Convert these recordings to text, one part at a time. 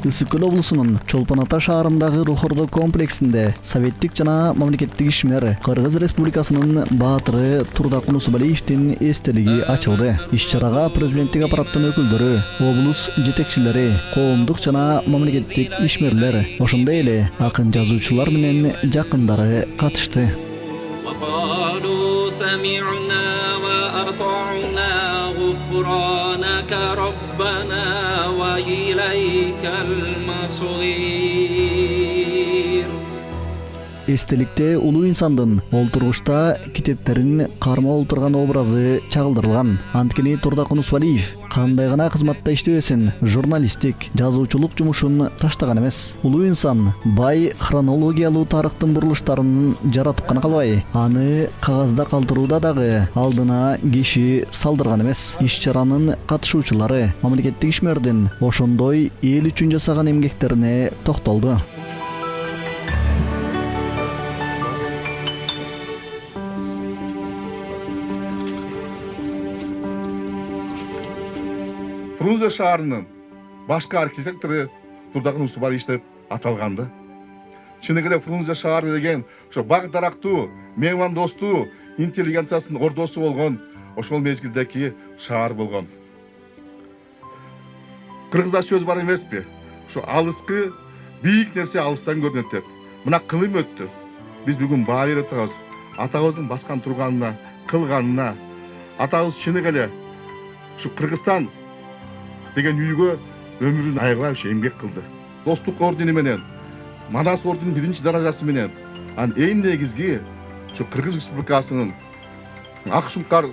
Ысык Көл облусунун Чолпон Ата шаарындагы Рухордо комплексинде советтик жана мамлекеттик ишмер Кыргыз Республикасынын баатыры Турдак Унусубалиевдин эстелиги ачылды. Иш-чарага президенттик аппараттын өкүлдөрү, облус жетекчилери, коомдук жана мамлекеттик ишмерлер, ошондой эле акын жазуучулар менен жакындары катышты. غفرانك ربنا وإليك المصير. Эстеликте улуу инсандын олтургучта китептерин карма олтурган образы чагылдырылган. Анткени Турдак Унусубалиев кандай гана кызматта иштебесин, журналисттик, жазуучулук жумушун таштаган эмес. Улуу инсан бай хронологиялуу тарыхтын бурулуштарын жаратып гана калбай, аны кагазда калтырууда дагы алдына киши салдырган эмес. Иш-чаранын катышуучулары мамлекеттик ишмердин ошондой эл үчүн жасаган эмгектерине токтолду. Фрунзе шаарынын башкы архитектору Турдак Унусубалиев деп аталганды. Чыныгы эле Фрунзе шаары деген ошо бак дарактуу, мейман достуу, интеллигенциясынын ордосу болгон ошол мезгилдеги шаар болгон. Кыргызда сөз бар эмеспи? Ошо алыскы бийик нерсе алыстан көрүнөт деп. Мына кылым өттү. Биз бүгүн баа берип атабыз. Атабыздын баскан турганына, кылганына. Атабыз чыныгы эле ушу Кыргызстан деген үйгө өмүрүн аягай эмгек кылды. Достук ордени менен, Манас орденин биринчи даражасы менен, анын эң негизги ушу Кыргыз Республикасынын ак шуңкар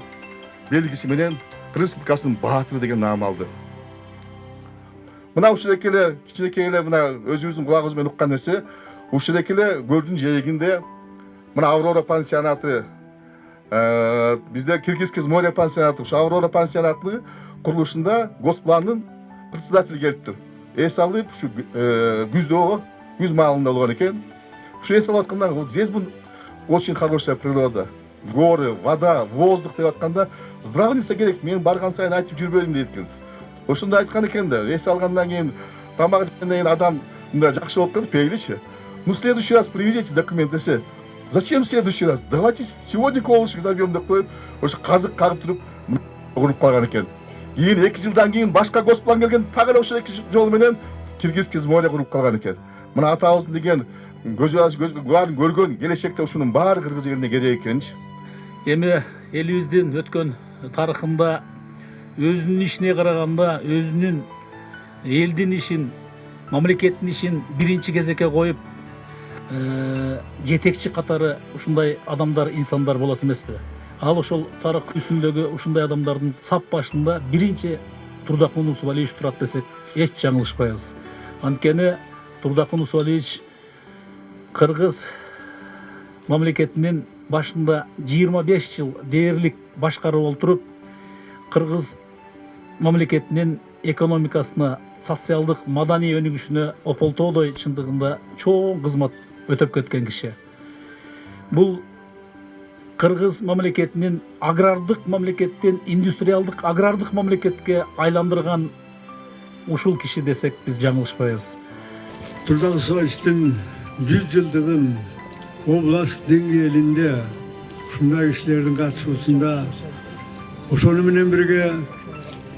белгиси менен Кыргыз Республикасынын баатыры деген наам алды. Мына ушулеке эле кичинекей эле мына өзүбүздүн кулагыбыз менен уккан нерсе, ушулеке эле көлдүн жээгинде мына Аврора пансионаты, бизде Киргизский море пансионаты, ушу Аврора пансионатынын курулушунда госпландын председатели келиптир. Эс алып ушу күздө, күз маалында болгон экен. Ушу эс алып атканда здесь очень хорошая природа, горы, вода, воздух деп атканда здравница керек, мен барган сайын айтып жүрбөйм дейт экен. Ошондой айткан экен да, эс алгандан кийин тамак жегенден кийин адам мындай жакшы болуп кетип пейличи. Ну, в следующий раз привезите документ десе. Зачем в следующий раз? Давайте сегодня колышек забьем деп коюп, ошо казык кагып туруп уруп калган экен. Кийин 2 жылдан кийин башка госплан келген, так эле ошол 2 жол менен Киргизский море куруп калган экен. Мына атабыздын деген баарын көргөн келечекте ушунун баары Кыргыз элине керек экенчи. Эми элибиздин өткөн тарыхында өзүнүн ишине караганда өзүнүн элдин ишин, мамлекеттин ишин биринчи кезекке коюп жетекчи катары ушундай адамдар, инсандар болот эмеспи? Ал ошол тарых үстүндөгү ушундай адамдардын сап башында биринчи Турдак Унусубалиев турат десек эч жаңылышпайбыз. Анткени Турдак Унусубалиев Кыргыз мамлекетинин башында 25 жыл дээрлик башкарып олтуруп, Кыргыз мамлекетинин экономикасына, социалдык, маданий өнүгүшүнө ополтоодой чындыгында чоң кызмат өтөп кеткен киши. Бул Кыргыз мамлекетинин агрардык мамлекеттен индустриалдык агрардык мамлекетке айландырган ушул киши десек биз жаңылышпайбыз. Турдак Унусубалиевдин 100 жылдыгын область деңгээлинде ушундай кишилердин катышуусунда ошону менен бирге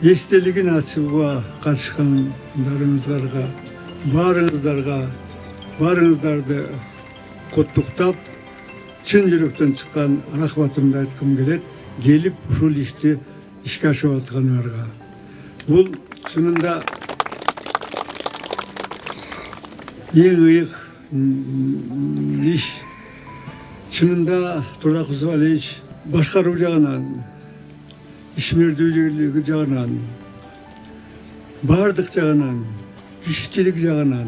эстелигин ачууга катышкандарыңыздарга баарыңыздарды куттуктап, чын жүрөктөн чыккан рахматымды айткым келет. Келип ушул ишти ишке ашырып аткандарга. Бул чынында эң ыйык иш. Чынында Турдак Унусубалиев башкаруу жагынан, ишмердүүлүгү жагынан, бардык жагынан, кишичилик жагынан,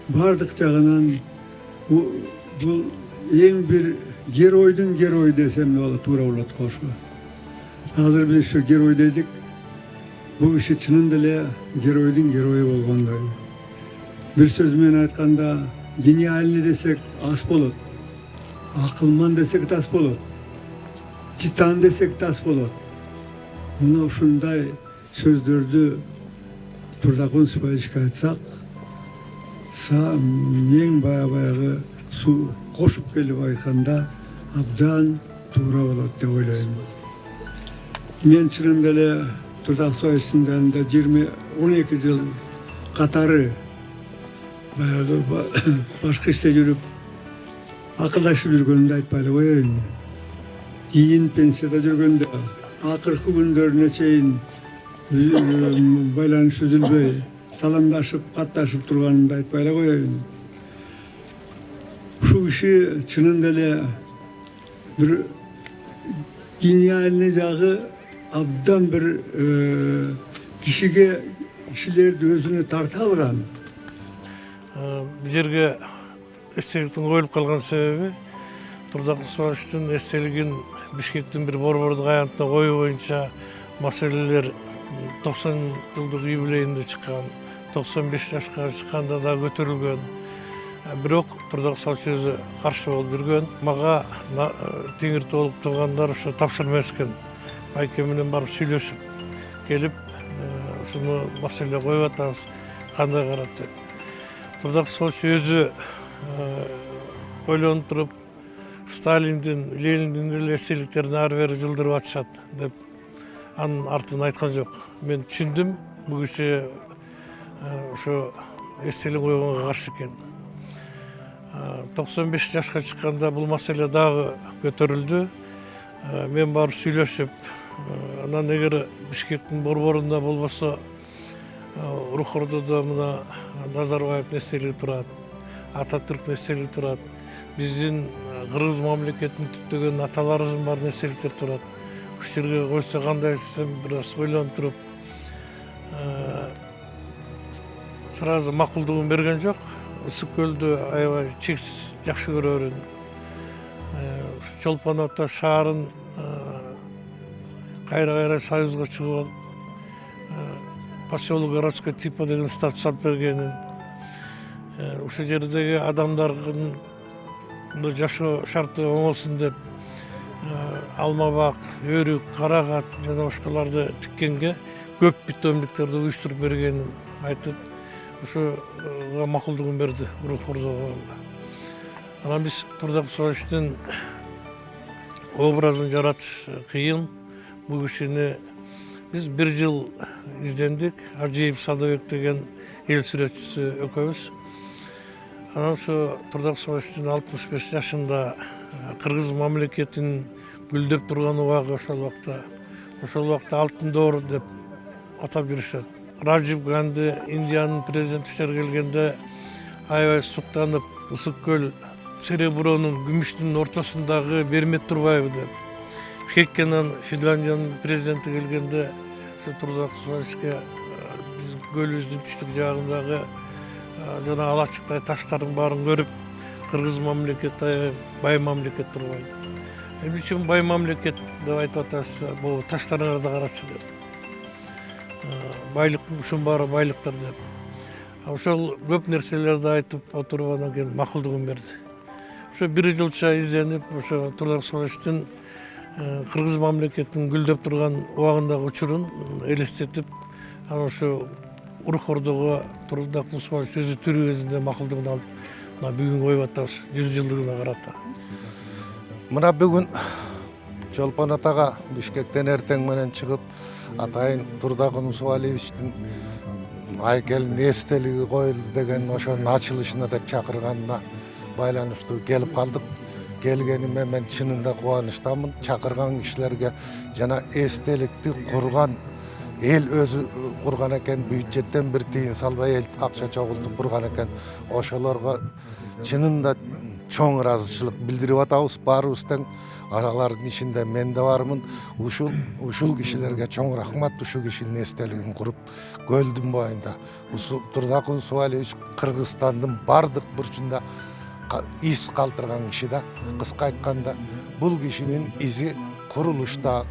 бардык жагынан бул эң бир геройдун герою десем туура болот кошу. Азыр биз ушу герой дедик. Бул киши чынында эле геройдун герою болгондой. Бир сөз менен айтканда, гениальный десек аз болот. Акылман десек тас болот. Титан десек тас болот. Мына ушундай сөздөрдү Турдак Унусубалиевге айтсак, ең баяғы су қошып келіп айқанда абдан тура болады деп ойлаймын. Мен шынында эле Турдак Союздун жанында 12 жыл катары баягы башка иште жүрүп акылдашып жүргөнүмдү айтпай эле коеюн. Кийин пенсияда жүргөндө акыркы күндөрүнө чейин байланыш үзүлбөй саламдашып, катташып турганымды айтпай эле коеюн. Ушул киши чынында эле бир гениальный жагы абдан бир кишилерди өзүнө тарта алган. Бул жерге эстеликтин коюлуп калган себеби Турдак Усмановичтин эстелигин Бишкектин бир борбордук аянтына коюу боюнча маселелер 90 жылдык юбилейинде чыккан, 95 жашка чыкканда да көтөрүлгөн. Бирок Турдак Усманович өзү каршы болуп жүргөн. Мага Теңир толук туугандар ошо тапшырма беришкен. Майке менен барып сүйлөшүп келип, ушуну маселе коюп атабыз, кандай карат деп. Турдак Усманович өзү ойлонуп туруп, Сталиндин, Лениндин эле эстеликтерин ары бери жылдырып атышат деп анын артын айткан жок. Мен түшүндүм, бул киши ошо эстелик койгонго каршы экен. 95 жашка чыкканда бул маселе дагы көтөрүлдү. Мен барып сүйлөшүп, анан эгер Бишкектин борборунда болбосо Рухордодо мына Назарбаевдин эстелиги турат, Ататүрктүн эстелиги турат, биздин кыргыз мамлекетин түптөгөн аталарыбыздын баардык эстеликтер турат. Ушул жерге койсо кандай десем, бир аз ойлонуп туруп, сразу макулдугун берген жок. Ысык көлдү аябай чексиз жакшы көрөрүн. Чолпон Ата шаарын кайра союзга чыгып алып, поселок городской типа деген статус алып бергенин, ушул жердеги адамдардын жашоо шарты оңолсун деп алма бак, өрүк, карагат жана башкаларды тиккенге көп питомниктерди уюштуруп бергенин айтып, ушуга макулдугун берди Рухордого. Анан биз Турдак Усмановичтин образын жаратыш кыйын. Бул кишини биз 1 жыл издендик. Ажиев Садыбек деген эл сүрөтчүсү экөөбүз. Анан ошо Турдак Усмановичтин 65 жашында кыргыз мамлекетин гүлдөп турган убагы ошол убакта алтын доор деп атап жүрүшөт. Раджив Ганди Индиянын президенти ушер келгенде аябай суктанып, ысык көл серебронун, күмүштүн ортосундагы бермей турбайбы деп. Хеккенен Финляндиянын президенти келгенде ошо Турдак Усмановичке биз көлүбүздүн түштүк жагындагы жана алачыктай таштардын баарын көрүп, кыргыз мамлекети аябай бай мамлекет турбайбы. Эмне үчүн бай мамлекет деп айтып атасыз, бул таштарыңарды карачы деп. Байлык, ушунун баары байлыктар деп. Ошол көп нерселерди айтып отуруп анан кийин макулдугун берди. Ошо 1 жылча изденип, ошо Турдак Усмановичтин кыргыз мамлекетинин гүлдөп турган убагындагы учурун элестетип, анан ошо Рухордого Турдак Усманович өзү тирүү кезинде макулдугун алып, мына бүгүн коюп атабыз 100 жылдыгына карата. Мына бүгүн Чолпон Атага Бишкектен эртең менен чыгып, атайын Турдак Усмановичтин айкелин эстелиги коюлду деген ошонун ачылышына деп чакырганына байланыштуу келип калдык. Келгениме мен чынында кубанычтамын. Чакырган кишилерге жана эстеликти курган эл өзү курган экен, бюджеттен бир тыйын салбай эл акча чогултуп курган экен. Ошолорго чынында чоң ыраазычылык билдирип атабыз. Баарыбыз тең, алардын ичинде мен да бармын. Ушул кишилерге чоң рахмат. Ушул кишинин эстелигин куруп, көлдүн боюнда Турдак Усманович Кыргызстандын бардык бурчунда из калтырган киши да. Кыска айтканда, бул кишинин изи курулушта,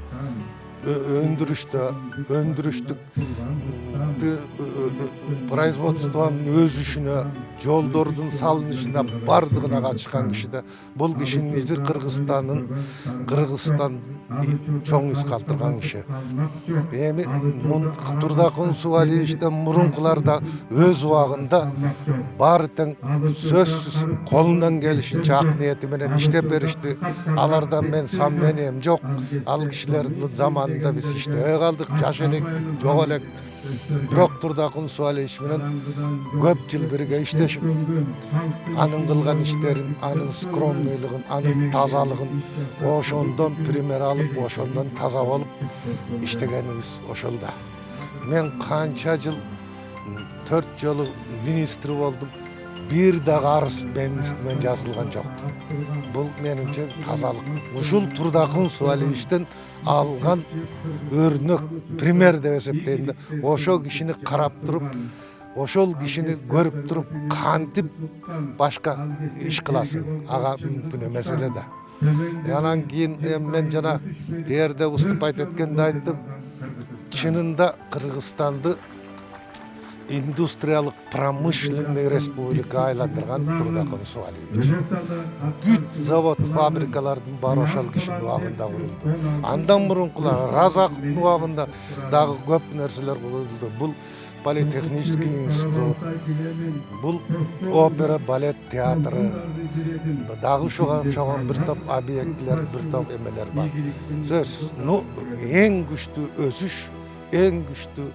өндүрүштүк производствонун өсүшүнө жолдордун салынышына бардыгына катышкан киши да бул кишинин изи Кыргызстандын чоң из калтырган киши. Эми Турдакун Усубалиевичтен мурункулар да өз убагында баары тең сөзсүз колунан келишинче ак ниети менен иштеп беришти. Алардан мен сомнением жок. Ал кишилердин заманында биз иштебей калдык, жаш элек, жок элек. Бирок Турдакун Усубалиевич менен көп жыл бирге иштешип, анын кылган иштерин, анын скромныйлыгын, анын тазалыгын ошондон пример алып, ошондон таза болуп иштегенибиз ошол да. Мен канча жыл 4 жолу министр болдум. Бир дагы арыз менин үстүмөн жазылган жок. Бул менимче тазалык. Ушул Турдакун Усубалиевичтен алган өрнөк, пример деп эсептейм да. Ошол кишини карап туруп, ошол кишини көрүп туруп, кантип башка иш кыласың? Ага мүмкүн эмес эле да. Анан кийин мен жана дээрде выступать эткенде айттым. Чынында Кыргызстанды индустриялык промышленный республика айландырган Турдакун Усубалиевич. Бүт завод, фабрикалардын баары ошол кишинин убагында курулду. Андан мурункулар Разаковдун убагында дагы көп нерселер курулду. Бул политехнический институт, бул опера, балет театры, дагы ушуга окшогон бир топ объектилер, бир топ эмелер бар. Сөз, эң күчтүү өсүш, эң күчтүү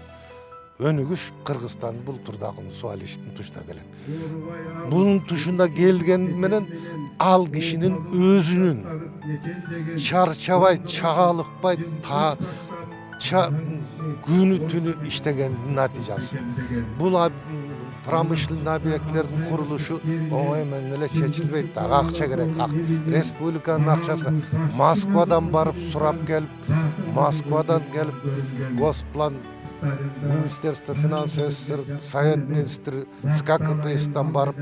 өнүгүш Кыргызстан бул Турдакун Усубалиевичтин тушуна келет. Бунун тушуна келген менен ал кишинин өзүнүн чарчабай, чагалыкпай, күнү түнү иштегендин натыйжасы. Бул промышленный объектлердин курулушу оңой менен эле чечилбейт. Ага акча керек. Республиканын акчасы. Москвадан барып сурап келип, Москвадан келип Госплан Министерство финансов СССР, Совет министри, ЦК КПССтан барып,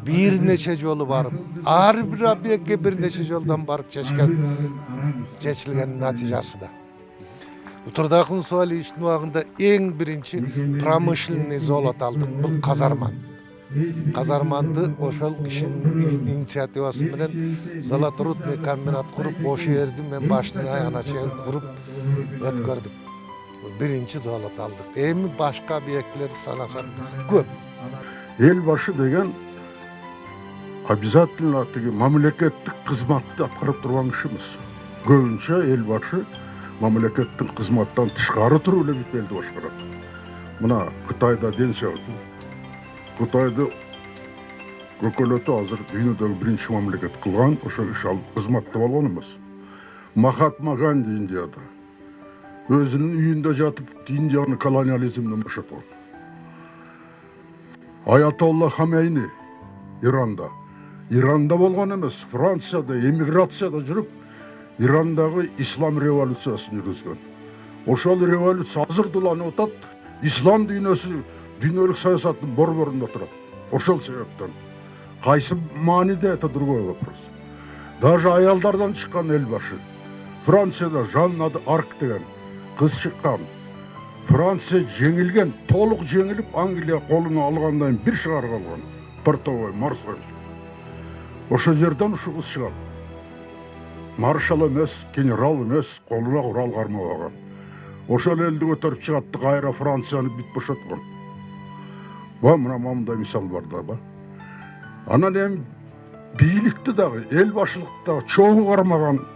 бир нече жолу барып, ар бир объектке бир нече жолдан барып чечилген натыйжасы да. Турдакун Усубалиевичтин убагында эң биринчи промышленный золот алдык. Бул казарман. Казарманды ошол кишинин инициативасы менен золоторудный комбинат куруп, ошол жерди мен башынан аягына чейин куруп өткөрдүк. Биринчи золот алдык. Эми башка объектилерди санасак көп. Эл башы деген обязательно мамлекеттик кызматты аткарып турган киши эмес. Көбүнчө эл башы мамлекеттин кызматтан тышкары туруп эле бүт элди башкарат. Мына Кытайда ден соғды. Кытайды көкөлөтү азыр дүйнөдөгү биринчи мамлекет кылган, ошол иш алып кызматта болгон эмес. Махатма Ганди Индияда өзүнүн үйүндө жатып Индияны колониализмден бошоткон. Аятолла Хамейни Иранда болгон эмес, Францияда эмиграцияда жүрүп, Ирандагы ислам революциясын жүргүзгөн. Ошол революция азыр дуланып атат, ислам дүйнөлүк саясаттын борборунда турат. Ошол себептен кайсы мааниде, это другой вопрос. Даже аялдардан чыккан эл башы. Францияда Жанна Арк деген кыз чыккан. Франция жеңилген, толук жеңилип, Англия колуна алгандан бир шаар калган. Портовой, Марсель. Ошол жерден ушу кыз чыгат. Маршал эмес, генерал эмес, колуна курал кармабаган. Ошол элди көтөрүп чыгатты, кайра Францияны бүт бошоткон. Мына мындай мисал бар да ба. Анан эми бийликти дагы, эл башчылыкты дагы чогуу кармаган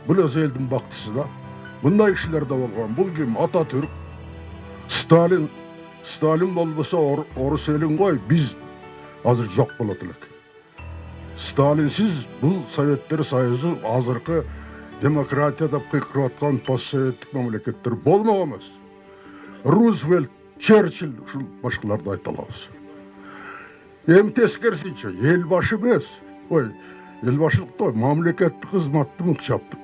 бул өз элдин бактысы да. Мындай кишилер да болгон. Бул ким? Ататүрк, Сталин болбосо орус элин кой, биз азыр жок болот элек. Сталинсиз бул Советтер Союзу азыркы демократия деп кыйкырып аткан постсоветтик мамлекеттер болмок эмес. Рузвельт, Черчилль, ушул башкаларды айта алабыз. Эми тескерисинче, эл башы эмес. Эл башчылыкта мамлекеттик кызматты мыкчаптык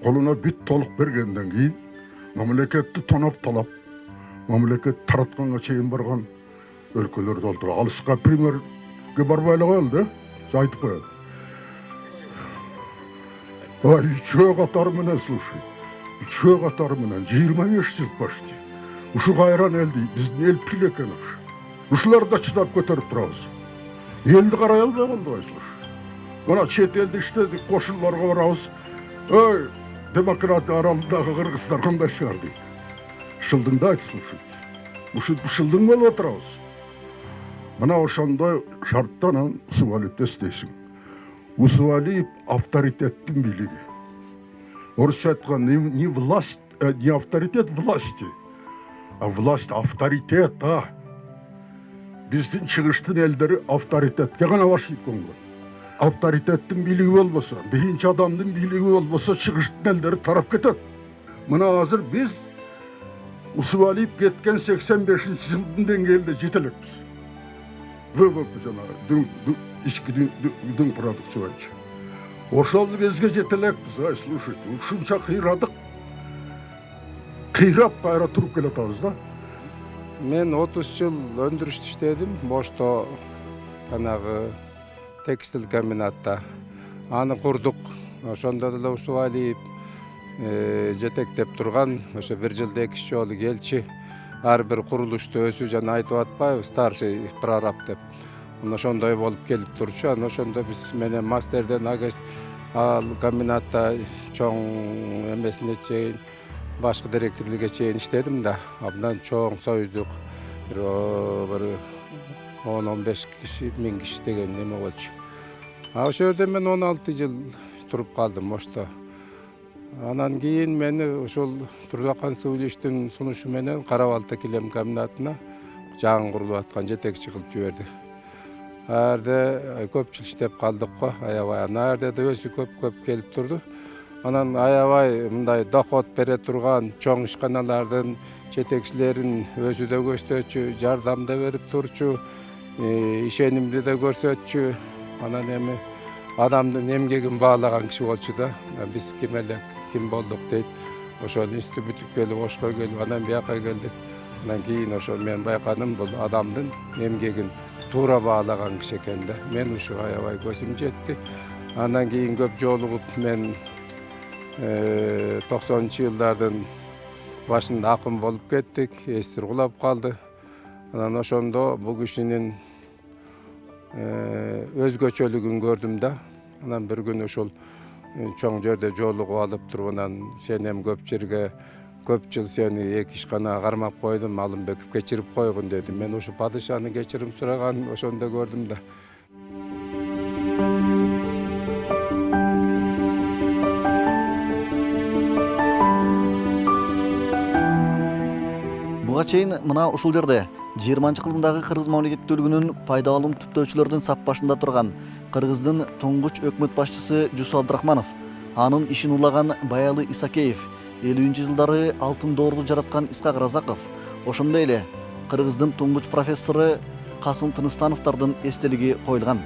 колуна бүт толук бергенден кийин мамлекетти тоноп талап, мамлекет таратканга чейин барган өлкөлөрдү олтура. Алыска примерге барбай эле коелу да, айтып коелу. Үчөө катары менен слушай. Үчөө катары менен 25 жыл почти. Ушу кайран элди, биздин эл пил экен ушу. ушуларды да чыдап көтөрүп турабыз. Элди карай албай калдыбайсызбы? Мына чет элде иштедик, кошуларга барабыз. Ой, демократия аралындагы кыргыздар кандай чыгар дейт. Шылдыңды айтсын ушинтип. Шылдың болуп отурабыз. Мына ошондой шарттан Усубалиевди эстейсиң. Усубалиев авторитеттин бийлиги. Орусча айтканда не власть, не авторитет власти, а власть авторитет. Биздин чыгыштын элдери авторитетке гана башыйт конгон. Авторитеттин бийлиги болбосо, биринчи адамдын бийлиги болбосо чыгыштын элдери тарап кетет. Мына азыр биз Усубалиев кеткен 85-жылдын деңгээлде жете элекпиз. ВВП жанагы ички дүң продукция боюнча. Ошол кезге жете элекпиз. Ай, слушайте, ушунча кыйрадык. Кыйрап кайра туруп келатабыз да. Мен 30 жыл өндүрүштө иштедим, Бошто жанагы текстил комбинатта. Аны курдук. Ошондо деле Усубалиев жетектеп турган, ошо 1 жылда 2 жолу келчи. Ар бир курулушту өзү жана айтып атпайбы, старший прораб деп. Ошондой болуп келип турчу. Ошондо биз менен мастерден агес ал комбинатта чоң эмесине чейин башкы директорлукка чейин иштедим да. Абдан чоң союздук бир 10-15 киши, 1000 киши деген неме болчу. Ошол жерде мен 16 жыл туруп калдым Ошто. Анан кийин мени ошол Турдакан Суулиштин сунушу менен Кара балта килем комбинатына жаңы курулуп аткан жетекчи кылып жиберди. Арды көп жыл иштеп калдык го, аябай. Арды да өзү көп келип турду. Анан аябай мындай доход бере турган чоң ишканалардын жетекчилерин өзү да көздөчү, жардам да берип турчу, ишенимди да көрсөтчү. Анан эми адамдын эмгегин баалаган киши болчу да. Биз ким элек, ким болдук дейт. Ошол институт бүтүп келип, Ошко келип, анан бияка келдик. Анан кийин ошол мен байкадым, бул адамдын эмгегин туура баалаган киши экен да. Мен ушу аябай көзүм жетти. Андан кийин көп жолугуп мен 90-жылдардын башында акын болуп кеттик, эстир кулап калды. Анан ошондо бул кишинин өзгөчөлүгүн көрдүм да. Анан бир күнү ошол чоң жерде жолугуп алып туруп, анан сен эми көп жерге көп жыл сени 2 ишканага кармап койдум, Алымбеков кечирип койгун деди. Мен ошо падышаны кечирим сураган ошондо көрдүм да. Буга чейин мына ушул жерде 20-кылымдагы кыргыз мамлекеттүүлүгүнүн пайда алым түптөөчүлөрдүн сап башында турган кыргыздын туңгуч өкмөт башчысы Жусуп Абдрахманов, анын ишин улаган Баялы Исакеев, 50-жылдары алтын доорду жараткан Исхак Разаков, ошондой эле кыргыздын туңгуч профессору Касым Тыныстановдордун эстелиги коюлган.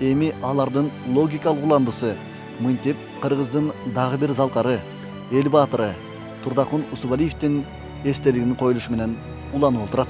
Эми алардын логикалык уландысы мынтип кыргыздын дагы бир залкары, эл баатыры Турдакун Усубалиевдин эстелигинин коюлушу менен уланып отурат.